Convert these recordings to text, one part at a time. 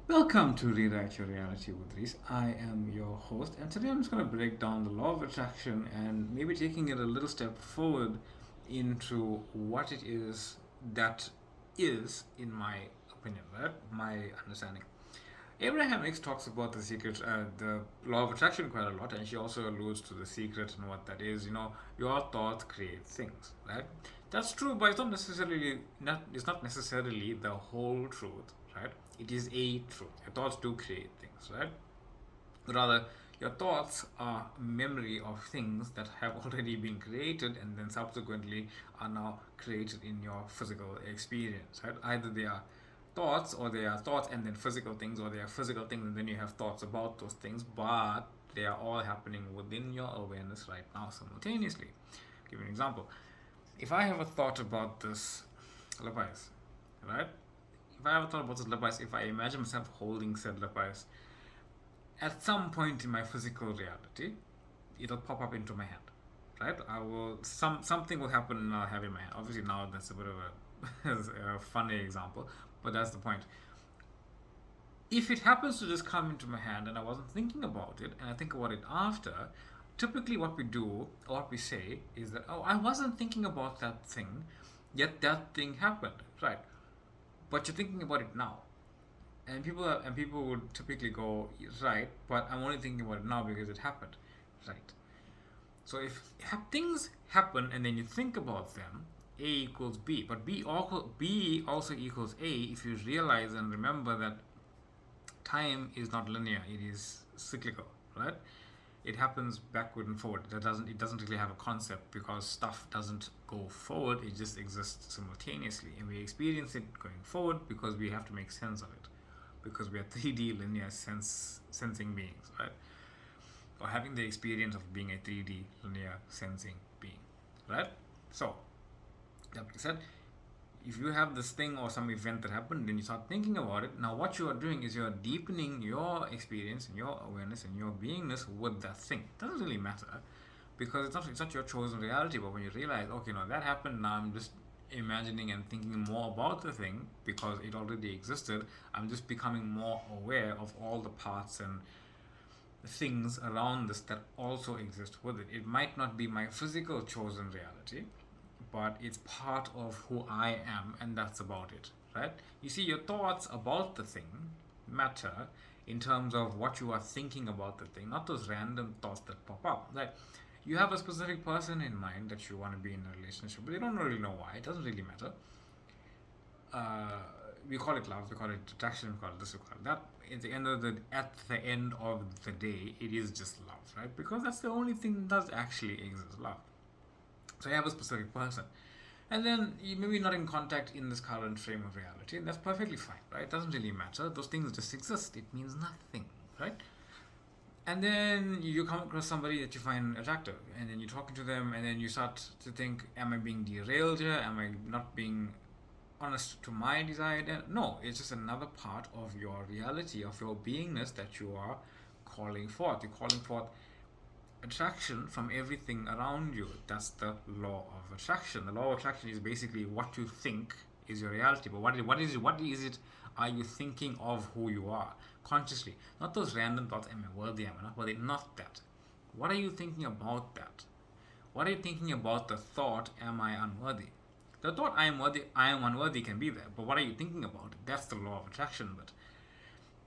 Welcome to Rewrite Your Reality with Reese. I am your host, and today I'm just going to break down the law of attraction and maybe taking it a little step forward into what it is that is, in my opinion, right? My understanding. Abraham Hicks talks about the law of attraction quite a lot, and she also alludes to the secret and what that is. Your thoughts create things, right? That's true, but it's not necessarily the whole truth, right? It is a truth. Your thoughts do create things, right? Rather, your thoughts are memory of things that have already been created and then subsequently are now created in your physical experience, right? Either they are thoughts or they are thoughts and then physical things, or they are physical things and then you have thoughts about those things, but they are all happening within your awareness right now simultaneously. I'll give you an example. If I have a thought about this lapis, right? If I have a thought about this lapis, if I imagine myself holding said lapis, at some point in my physical reality, it'll pop up into my hand, right? Something will happen and I'll have it in my hand. Obviously, now that's a bit of a funny example, but that's the point. If it happens to just come into my hand and I wasn't thinking about it, and I think about it after, typically what we do or what we say is that, oh, I wasn't thinking about that thing, yet that thing happened, right? But you're thinking about it now. And people would typically go, right, but I'm only thinking about it now because it happened, right? So if things happen and then you think about them, A equals B, but B also equals A if you realize and remember that time is not linear; it is cyclical, right? It happens backward and forward. It doesn't really have a concept because stuff doesn't go forward; it just exists simultaneously, and we experience it going forward because we have to make sense of it, because we are 3D linear sensing beings, right? Or having the experience of being a 3D linear sensing being, right? So, that being said, if you have this thing or some event that happened, then you start thinking about it. Now, what you are doing is you are deepening your experience and your awareness and your beingness with that thing. It doesn't really matter because it's not your chosen reality. But when you realize, okay, no, that happened. Now I'm just imagining and thinking more about the thing because it already existed. I'm just becoming more aware of all the parts and things around this that also exist with it. It might not be my physical chosen reality, but it's part of who I am, and that's about it, right? You see, your thoughts about the thing matter in terms of what you are thinking about the thing, not those random thoughts that pop up. Like, you have a specific person in mind that you want to be in a relationship, but you don't really know why. It doesn't really matter. uh, we call it love, we call it attraction, we call it this, we call it that. At the end of the day, it is just love, right? Because that's the only thing that does actually exist, love. So you have a specific person, and then you maybe not in contact in this current frame of reality, and that's perfectly fine, right? It doesn't really matter. Those things just exist. It means nothing, right? And then you come across somebody that you find attractive, and then you're talking to them, and then you start to think, am I being derailed here? Am I not being honest to my desire? No, it's just another part of your reality, of your beingness that you are calling forth. You're calling forth attraction from everything around you. That's the law of attraction. The law of attraction is basically what you think is your reality. But what is it are you thinking of who you are consciously? Not those random thoughts, am I worthy, am I not worthy? Not that. What are you thinking about that? What are you thinking about the thought, am I unworthy? The thought I am unworthy can be there, but what are you thinking about? That's the law of attraction. But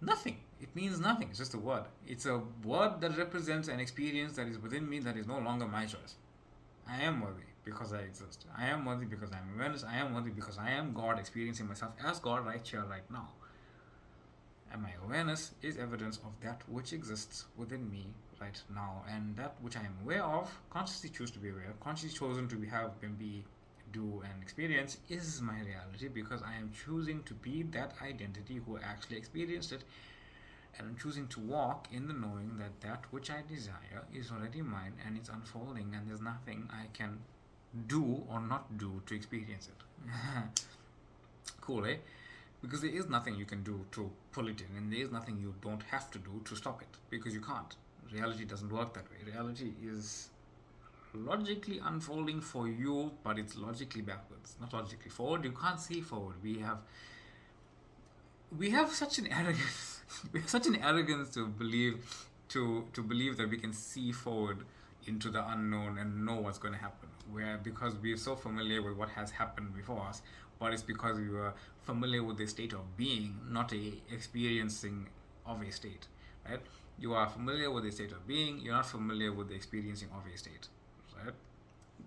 nothing. It means nothing. It's just a word. It's a word that represents an experience that is within me that is no longer my choice. I am worthy because I exist. I am worthy because I am awareness. I am worthy because I am God experiencing myself as God right here, right now. And my awareness is evidence of that which exists within me right now. And that which I am aware of, consciously choose to be aware of, consciously chosen to be, have, and be, do, and experience is my reality because I am choosing to be that identity who actually experienced it, and I'm choosing to walk in the knowing that that which I desire is already mine and it's unfolding, and there's nothing I can do or not do to experience it. Cool, eh? Because there is nothing you can do to pull it in, and there is nothing you don't have to do to stop it because you can't. Reality doesn't work that way. Reality is logically unfolding for you, but it's logically backwards, not logically forward. You can't see forward. We have we have such an arrogance. We have such an arrogance to believe, to believe that we can see forward into the unknown and know what's going to happen. Where because we're so familiar with what has happened before us, but it's because we were familiar with the state of being, not a experiencing of a state, right? You are familiar with the state of being. You're not familiar with the experiencing of a state, right?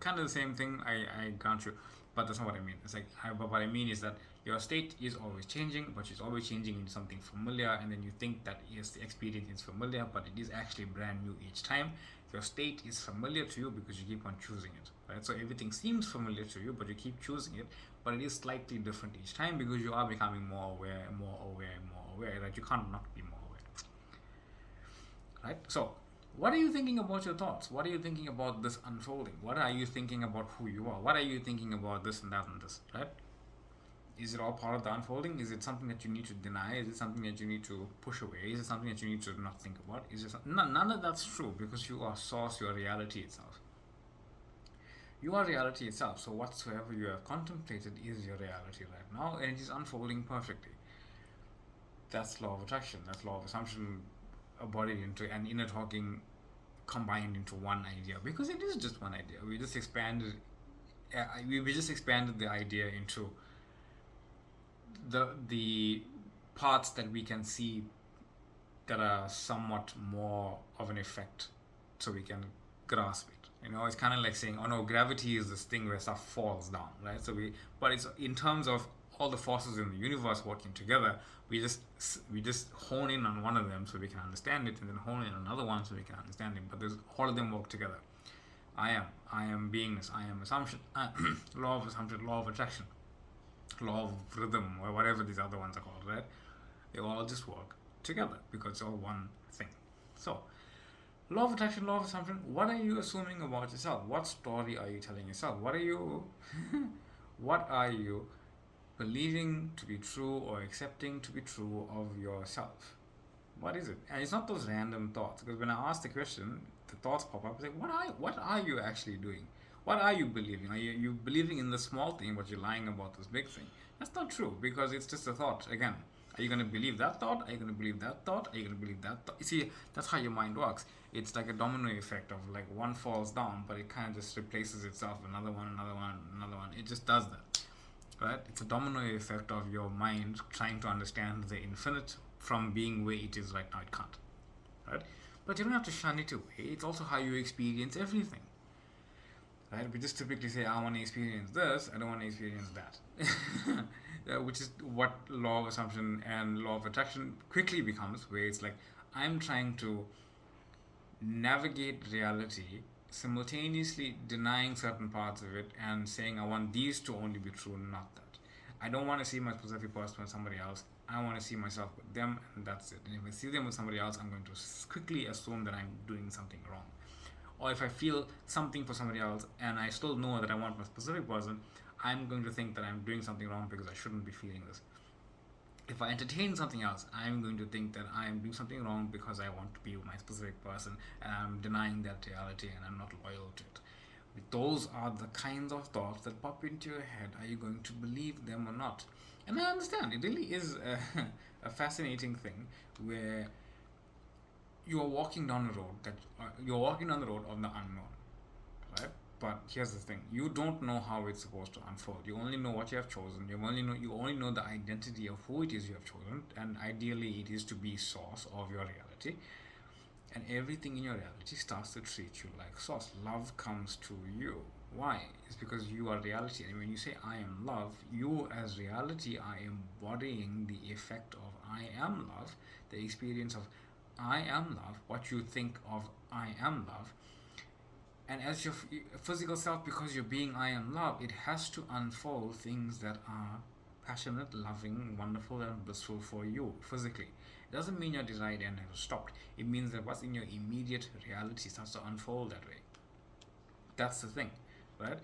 Kind of the same thing. I grant you, but that's not what I mean. It's like but what I mean is that your state is always changing, but it's always changing into something familiar, and then you think that yes, the experience is familiar, but it is actually brand new each time. Your state is familiar to you because you keep on choosing it, right? So everything seems familiar to you, but you keep choosing it, but it is slightly different each time because you are becoming more aware, more aware, more aware. Right? You can't not be more aware, right? So what are you thinking about your thoughts? What are you thinking about this unfolding? What are you thinking about who you are? What are you thinking about this and that and this, right? Is it all part of the unfolding? Is it something that you need to deny? Is it something that you need to push away? Is it something that you need to not think about? Is it none of that's true because you are source, your reality itself. You are reality itself. So whatsoever you have contemplated is your reality right now, and it is unfolding perfectly. That's law of attraction. That's law of assumption embodied into and inner talking combined into one idea because it is just one idea. We just expanded the idea into the parts that we can see that are somewhat more of an effect, so we can grasp it. It's kind of like saying, "Oh no, gravity is this thing where stuff falls down," right? But it's in terms of all the forces in the universe working together. We just hone in on one of them so we can understand it, and then hone in on another one so we can understand it. But there's all of them work together. I am beingness. I am assumption. Law of assumption. Law of attraction. Law of rhythm, or whatever these other ones are called, right? They all just work together because it's all one thing. So, law of attraction, law of assumption. What are you assuming about yourself? What story are you telling yourself? What are you believing to be true or accepting to be true of yourself? What is it? And it's not those random thoughts. Because when I ask the question, the thoughts pop up. It's like, what are you actually doing? What are you believing? Are you believing in the small thing, but you're lying about this big thing? That's not true because it's just a thought. Again, are you going to believe that thought? Are you going to believe that thought? Are you going to believe that thought? You see, that's how your mind works. It's like a domino effect of like one falls down, but it kind of just replaces itself. Another one, another one, another one. It just does that, right? It's a domino effect of your mind trying to understand the infinite from being where it is right now. It can't, right? But you don't have to shun it away. It's also how you experience everything, right? We just typically say, I want to experience this, I don't want to experience that. Which is what law of assumption and law of attraction quickly becomes, where it's like, I'm trying to navigate reality, simultaneously denying certain parts of it and saying, I want these to only be true, not that. I don't want to see my specific person with somebody else. I want to see myself with them, and that's it. And if I see them with somebody else, I'm going to quickly assume that I'm doing something wrong. Or if I feel something for somebody else and I still know that I want my specific person, I'm going to think that I'm doing something wrong because I shouldn't be feeling this. If I entertain something else, I'm going to think that I am doing something wrong because I want to be with my specific person and I'm denying that reality and I'm not loyal to it. Those are the kinds of thoughts that pop into your head. Are you going to believe them or not? And I understand it really is a fascinating thing where you're walking down the road you're walking down the road of the unknown, right? But here's the thing: you don't know how it's supposed to unfold. You only know what you have chosen. You only know the identity of who it is you have chosen, and ideally, it is to be source of your reality. And everything in your reality starts to treat you like source. Love comes to you. Why? It's because you are reality. And when you say I am love, you as reality are embodying the effect of I am love, the experience of I am love, what you think of I am love. And as your physical self, because you're being I am love, it has to unfold things that are passionate, loving, wonderful, and blissful for you physically. It doesn't mean your desired end has stopped. It means that what's in your immediate reality starts to unfold that way. That's the thing, right?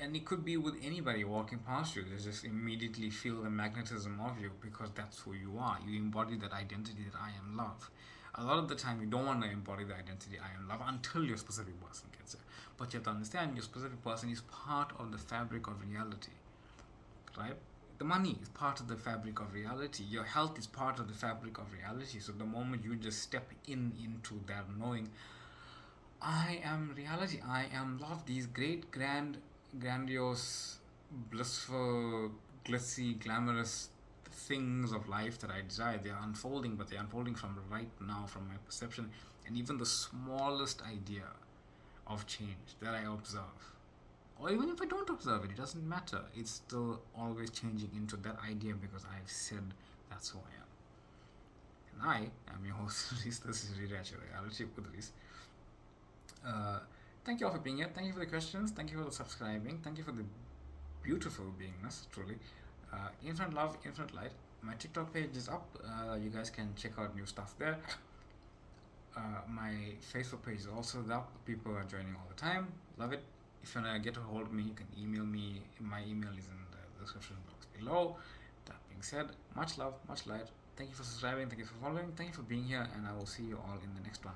And it could be with anybody walking past you. They just immediately feel the magnetism of you because that's who you are. You embody that identity that I am love. A lot of the time, you don't want to embody the identity I am love until your specific person gets there. But you have to understand your specific person is part of the fabric of reality, right? The money is part of the fabric of reality. Your health is part of the fabric of reality. So the moment you just step into that knowing, I am reality, I am love, these great, grandiose, blissful, glitzy, glamorous things of life that I desire, they are unfolding, but they're unfolding from right now, from my perception, and even the smallest idea of change that I observe. Or even if I don't observe it, it doesn't matter. It's still always changing into that idea because I've said that's who I am. And I am your host, Reese. This is Reality with Reese. Uh, Thank you all for being here. Thank you for the questions. Thank you for the subscribing. Thank you for the beautiful beingness, truly. Infinite love, infinite light. My TikTok page is up. You guys can check out new stuff there. My Facebook page is also up. People are joining all the time. Love it. If you want to get a hold of me, you can email me. My email is in the description box below. That being said, much love, much light. Thank you for subscribing. Thank you for following. Thank you for being here. And I will see you all in the next one.